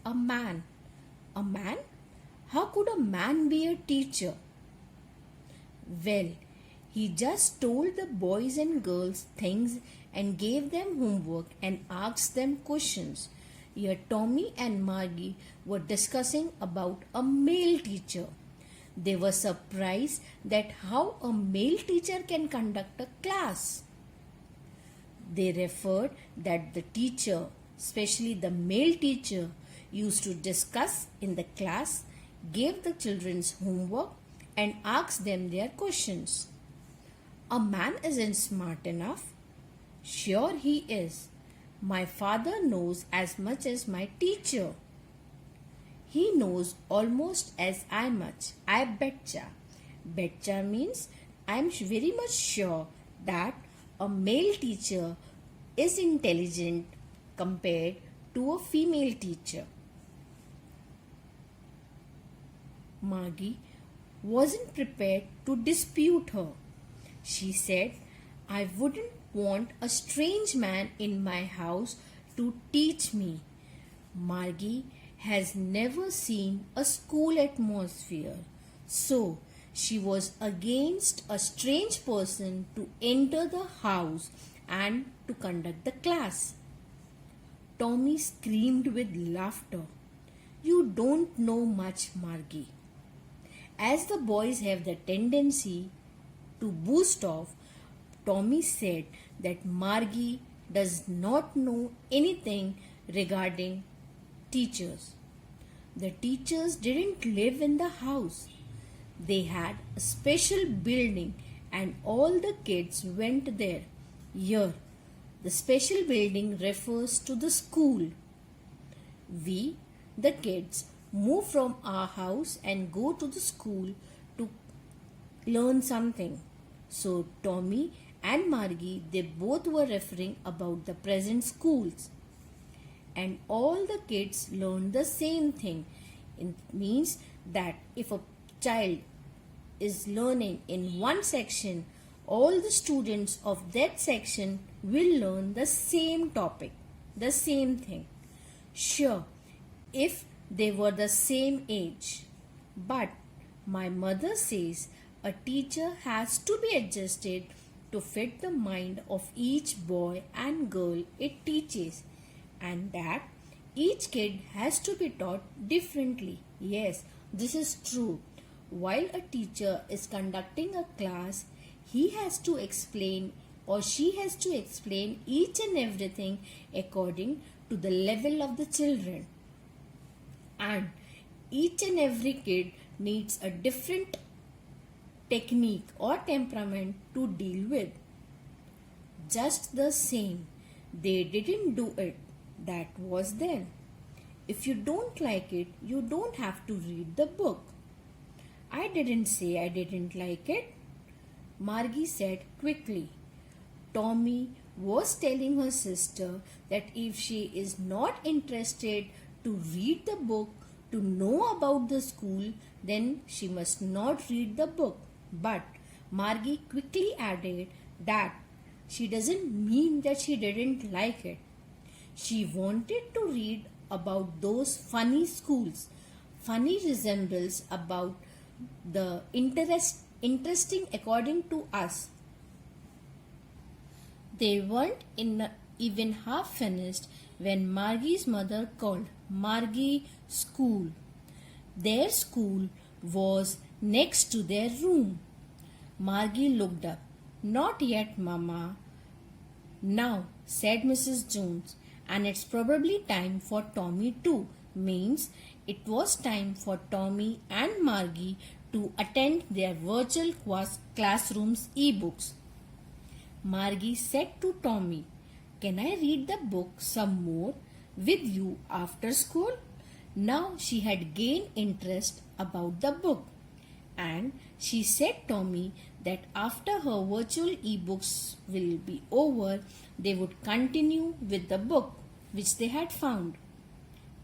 a man. A man? How could a man be a teacher? Well, he just told the boys and girls things and gave them homework and asked them questions. Here, Tommy and Margie were discussing about a male teacher. They were surprised that how a male teacher can conduct a class. They referred that the teacher, especially the male teacher, used to discuss in the class, gave the children's homework, and asked them their questions. A man isn't smart enough. Sure, he is. My father knows as much as my teacher. He knows almost as I much. I betcha. Betcha means I'm very much sure that a male teacher is intelligent compared to a female teacher. Margie wasn't prepared to dispute her. She said, I wouldn't want a strange man in my house to teach me. Margie has never seen a school atmosphere, so she was against a strange person to enter the house and to conduct the class. Tommy screamed with laughter. You don't know much, Margie. As the boys have the tendency to boost off, Tommy said that Margie does not know anything regarding teachers. The teachers didn't live in the house. They had a special building and all the kids went there. Here, the special building refers to the school. We, the kids, move from our house and go to the school to learn something. So Tommy and Margie, they both were referring about the present schools. And all the kids learn the same thing. It means that if a child is learning in one section, all the students of that section will learn the same topic, the same thing. Sure, if they were the same age. But my mother says a teacher has to be adjusted to fit the mind of each boy and girl it teaches, and that each kid has to be taught differently. Yes, this is true. While a teacher is conducting a class, he has to explain or she has to explain each and everything according to the level of the children. And each and every kid needs a different technique or temperament to deal with. Just the same, they didn't do it. That was then. If you don't like it, you don't have to read the book. I didn't say I didn't like it, Margie said quickly. Tommy was telling her sister that if she is not interested to read the book, to know about the school, then she must not read the book. But Margie quickly added that she doesn't mean that she didn't like it. She wanted to read about those funny schools, funny resemblance about the interesting according to us. They weren't even half finished when Margie's mother called Margie school. Their school was next to their room. Margie looked up. Not yet, Mama. Now, said Mrs. Jones, and it's probably time for Tommy too. Means it was time for Tommy and Margie to attend their virtual classrooms e-books. Margie said to Tommy, Can I read the book some more with you after school? Now she had gained interest about the book, and she said Tommy that after her virtual e-books will be over, they would continue with the book which they had found.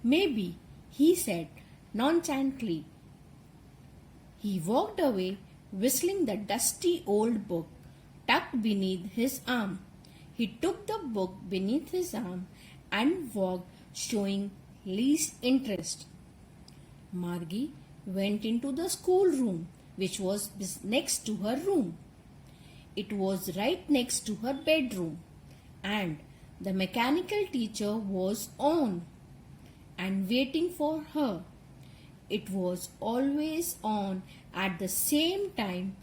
Maybe, he said nonchalantly. He walked away, whistling the dusty old book tucked beneath his arm. He took the book beneath his arm and walked, showing least interest. Margie went into the schoolroom, which was next to her room. It was right next to her bedroom, and the mechanical teacher was on and waiting for her. It was always on at the same time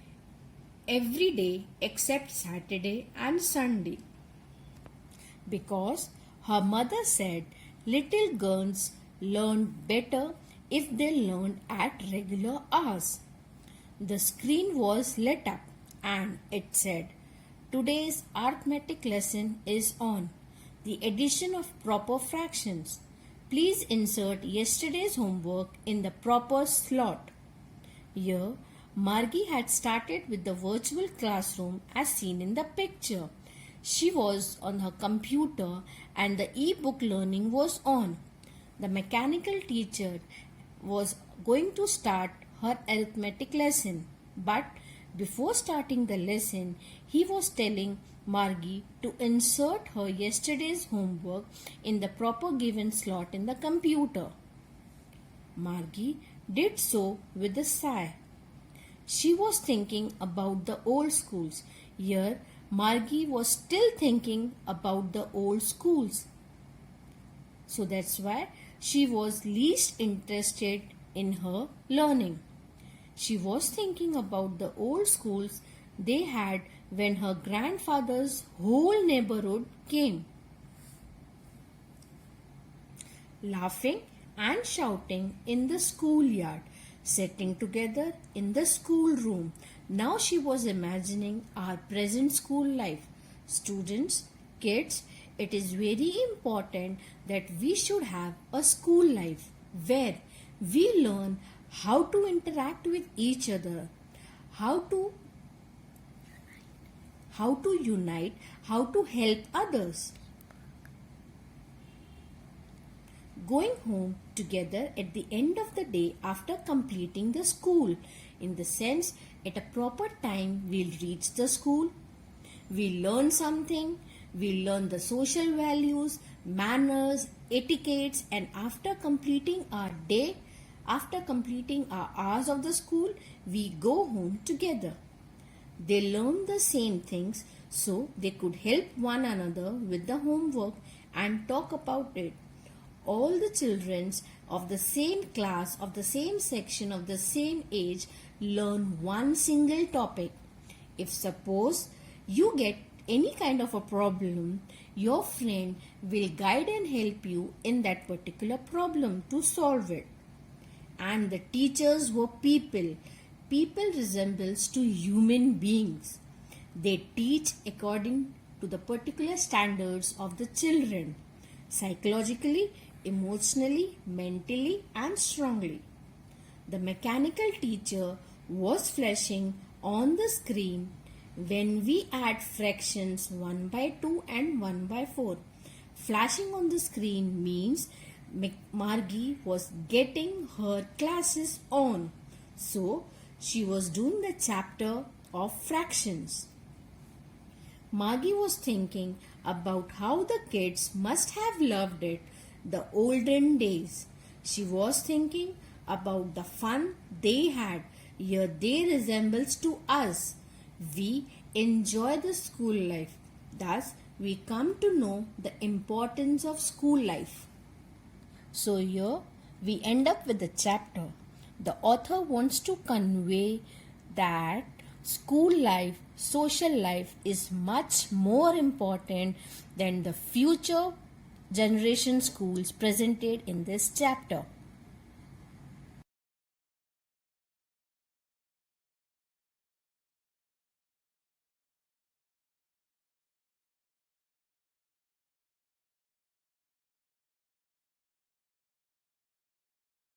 every day except Saturday and Sunday, because her mother said little girls learned better if they learned at regular hours. The screen was lit up and it said, "Today's arithmetic lesson is on the addition of proper fractions. Please insert yesterday's homework in the proper slot." Here, Margie had started with the virtual classroom as seen in the picture. She was on her computer and the e-book learning was on. The mechanical teacher was going to start her arithmetic lesson, but before starting the lesson, he was telling Margie to insert her yesterday's homework in the proper given slot in the computer. Margie did so with a sigh. She was thinking about the old schools. Here, Margie was still thinking about the old schools. So that's why she was least interested in her learning. She was thinking about the old schools they had when her grandfather's whole neighborhood came. Laughing and shouting in the schoolyard, sitting together in the schoolroom. Now she was imagining our present school life. Students, kids, it is very important that we should have a school life where we learn how to interact with each other, how to unite, how to help others. Going home together at the end of the day after completing the school. In the sense, at a proper time we'll reach the school, we learn something, we learn the social values, manners, etiquettes, and after completing our day, after completing our hours of the school, we go home together. They learn the same things so they could help one another with the homework and talk about it. All the children of the same class, of the same section, of the same age learn one single topic. If suppose you get any kind of a problem, your friend will guide and help you in that particular problem to solve it. And the teachers were people. People resembles to human beings. They teach according to the particular standards of the children, psychologically, emotionally, mentally, and strongly. The mechanical teacher was flashing on the screen when we add fractions 1 by 2 and 1 by 4. Flashing on the screen means Margie was getting her classes on. So, she was doing the chapter of fractions. Margie was thinking about how the kids must have loved it the olden days. She was thinking about the fun they had. Here they resembles to us. We enjoy the school life. Thus, we come to know the importance of school life. So here we end up with the chapter. The author wants to convey that school life, social life is much more important than the future generation schools presented in this chapter.